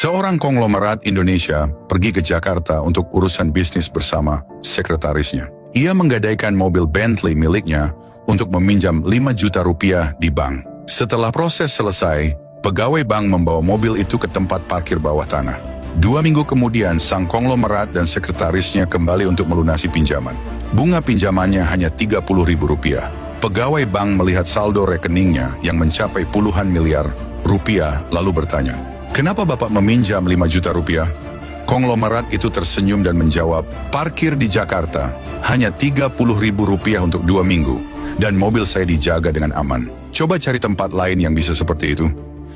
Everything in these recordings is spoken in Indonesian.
Seorang konglomerat Indonesia pergi ke Jakarta untuk urusan bisnis bersama sekretarisnya. Ia menggadaikan mobil Bentley miliknya untuk meminjam 5 juta rupiah di bank. Setelah proses selesai, pegawai bank membawa mobil itu ke tempat parkir bawah tanah. 2 minggu kemudian, sang konglomerat dan sekretarisnya kembali untuk melunasi pinjaman. Bunga pinjamannya hanya Rp30.000. Pegawai bank melihat saldo rekeningnya yang mencapai puluhan miliar rupiah lalu bertanya, "Kenapa Bapak meminjam 5 juta rupiah?" Konglomerat itu tersenyum dan menjawab, "Parkir di Jakarta hanya Rp30.000 untuk 2 minggu, dan mobil saya dijaga dengan aman. Coba cari tempat lain yang bisa seperti itu."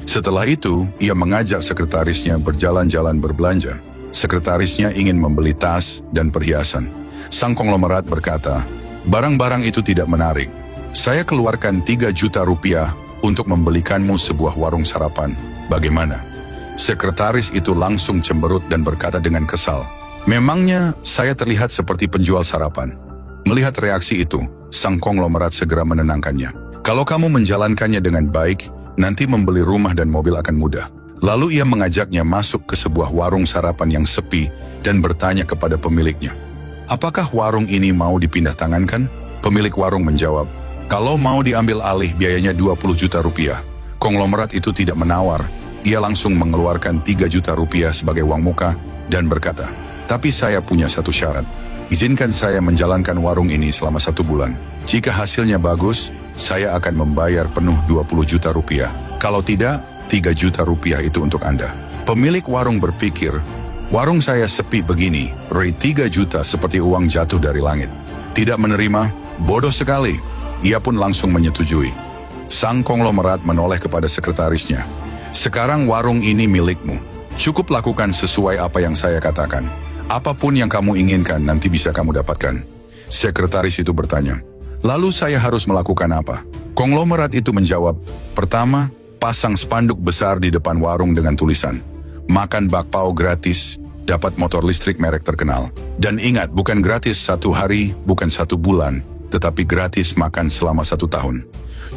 Setelah itu, ia mengajak sekretarisnya berjalan-jalan berbelanja. Sekretarisnya ingin membeli tas dan perhiasan. Sang konglomerat berkata, "Barang-barang itu tidak menarik. Saya keluarkan 3 juta rupiah untuk membelikanmu sebuah warung sarapan. Bagaimana?" Sekretaris itu langsung cemberut dan berkata dengan kesal, "Memangnya saya terlihat seperti penjual sarapan?" Melihat reaksi itu, sang konglomerat segera menenangkannya. "Kalau kamu menjalankannya dengan baik, nanti membeli rumah dan mobil akan mudah." Lalu ia mengajaknya masuk ke sebuah warung sarapan yang sepi dan bertanya kepada pemiliknya, "Apakah warung ini mau dipindah tangankan?" Pemilik warung menjawab, "Kalau mau diambil alih biayanya 20 juta rupiah." Konglomerat itu tidak menawar. Ia langsung mengeluarkan 3 juta rupiah sebagai uang muka dan berkata, "Tapi saya punya satu syarat. Izinkan saya menjalankan warung ini selama 1 bulan. Jika hasilnya bagus, saya akan membayar penuh 20 juta rupiah. Kalau tidak, 3 juta rupiah itu untuk Anda." Pemilik warung berpikir, "Warung saya sepi begini, rate 3 juta seperti uang jatuh dari langit." Tidak menerima, bodoh sekali. Ia pun langsung menyetujui. Sang konglomerat menoleh kepada sekretarisnya, "Sekarang warung ini milikmu. Cukup lakukan sesuai apa yang saya katakan. Apapun yang kamu inginkan nanti bisa kamu dapatkan." Sekretaris itu bertanya, "Lalu saya harus melakukan apa?" Konglomerat itu menjawab, "Pertama, pasang spanduk besar di depan warung dengan tulisan, 'Makan bakpao gratis, dapat motor listrik merek terkenal.' Dan ingat, bukan gratis 1 hari, bukan 1 bulan, tetapi gratis makan selama 1 tahun.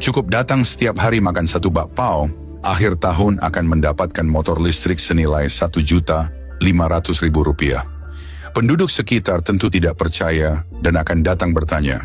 Cukup datang setiap hari makan 1 bakpao, akhir tahun akan mendapatkan motor listrik senilai Rp1.500.000. Penduduk sekitar tentu tidak percaya dan akan datang bertanya,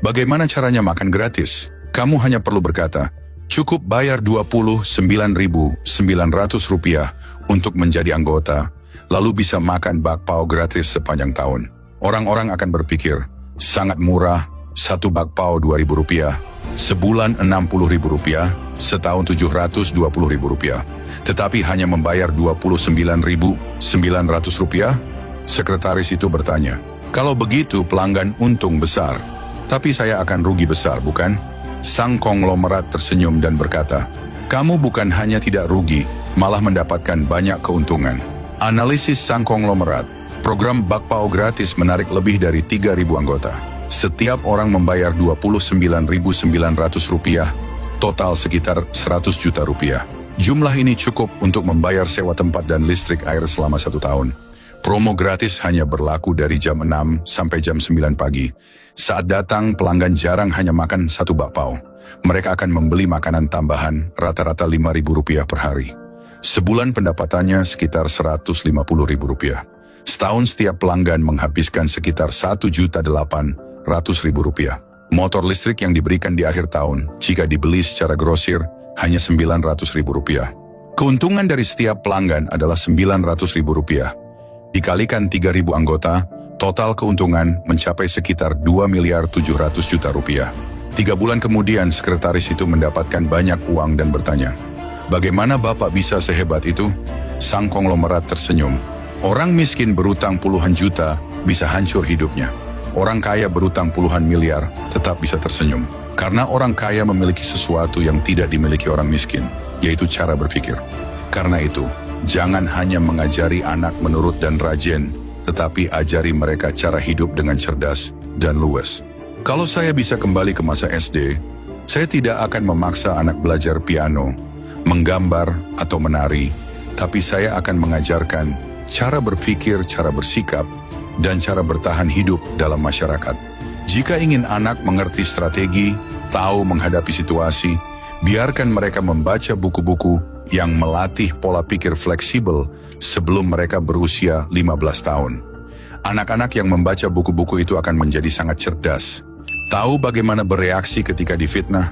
"Bagaimana caranya makan gratis?" Kamu hanya perlu berkata, "Cukup bayar Rp29.900 untuk menjadi anggota, lalu bisa makan bakpao gratis sepanjang tahun." Orang-orang akan berpikir, sangat murah, 1 bakpao Rp2.000, sebulan Rp60.000, setahun Rp720.000. Tetapi hanya membayar Rp29.900. Sekretaris itu bertanya, "Kalau begitu pelanggan untung besar, tapi saya akan rugi besar, bukan?" Sang konglomerat tersenyum dan berkata, "Kamu bukan hanya tidak rugi, malah mendapatkan banyak keuntungan." Analisis sang konglomerat, program bakpao gratis menarik lebih dari 3.000 anggota. Setiap orang membayar Rp29.900, total sekitar 100 juta rupiah. Jumlah ini cukup untuk membayar sewa tempat dan listrik air selama 1 tahun. Promo gratis hanya berlaku dari jam 6 sampai jam 9 pagi. Saat datang, pelanggan jarang hanya makan 1 bakpao. Mereka akan membeli makanan tambahan rata-rata Rp5.000 per hari. Sebulan pendapatannya sekitar Rp150.000. Setahun setiap pelanggan menghabiskan sekitar Rp1.800.000. Motor listrik yang diberikan di akhir tahun, jika dibeli secara grosir, hanya Rp900.000. Keuntungan dari setiap pelanggan adalah Rp900.000. Dikalikan 3.000 anggota, total keuntungan mencapai sekitar Rp2.700.000.000. 3 bulan kemudian, sekretaris itu mendapatkan banyak uang dan bertanya, "Bagaimana Bapak bisa sehebat itu?" Sang konglomerat tersenyum. "Orang miskin berutang puluhan juta bisa hancur hidupnya. Orang kaya berutang puluhan miliar tetap bisa tersenyum. Karena orang kaya memiliki sesuatu yang tidak dimiliki orang miskin, yaitu cara berpikir. Karena itu, jangan hanya mengajari anak menurut dan rajin, tetapi ajari mereka cara hidup dengan cerdas dan luwes." Kalau saya bisa kembali ke masa SD, saya tidak akan memaksa anak belajar piano, menggambar, atau menari, tapi saya akan mengajarkan cara berpikir, cara bersikap, dan cara bertahan hidup dalam masyarakat. Jika ingin anak mengerti strategi, tahu menghadapi situasi, biarkan mereka membaca buku-buku yang melatih pola pikir fleksibel sebelum mereka berusia 15 tahun. Anak-anak yang membaca buku-buku itu akan menjadi sangat cerdas. Tahu bagaimana bereaksi ketika difitnah,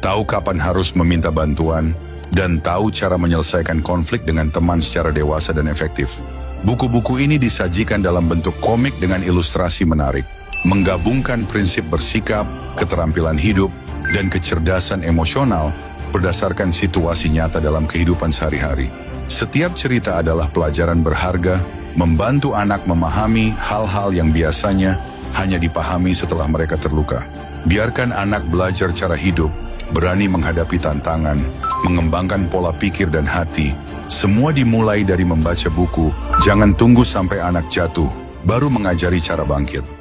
tahu kapan harus meminta bantuan, dan tahu cara menyelesaikan konflik dengan teman secara dewasa dan efektif. Buku-buku ini disajikan dalam bentuk komik dengan ilustrasi menarik, menggabungkan prinsip bersikap, keterampilan hidup, dan kecerdasan emosional berdasarkan situasi nyata dalam kehidupan sehari-hari. Setiap cerita adalah pelajaran berharga, membantu anak memahami hal-hal yang biasanya hanya dipahami setelah mereka terluka. Biarkan anak belajar cara hidup, berani menghadapi tantangan, mengembangkan pola pikir dan hati. Semua dimulai dari membaca buku. Jangan tunggu sampai anak jatuh, baru mengajari cara bangkit.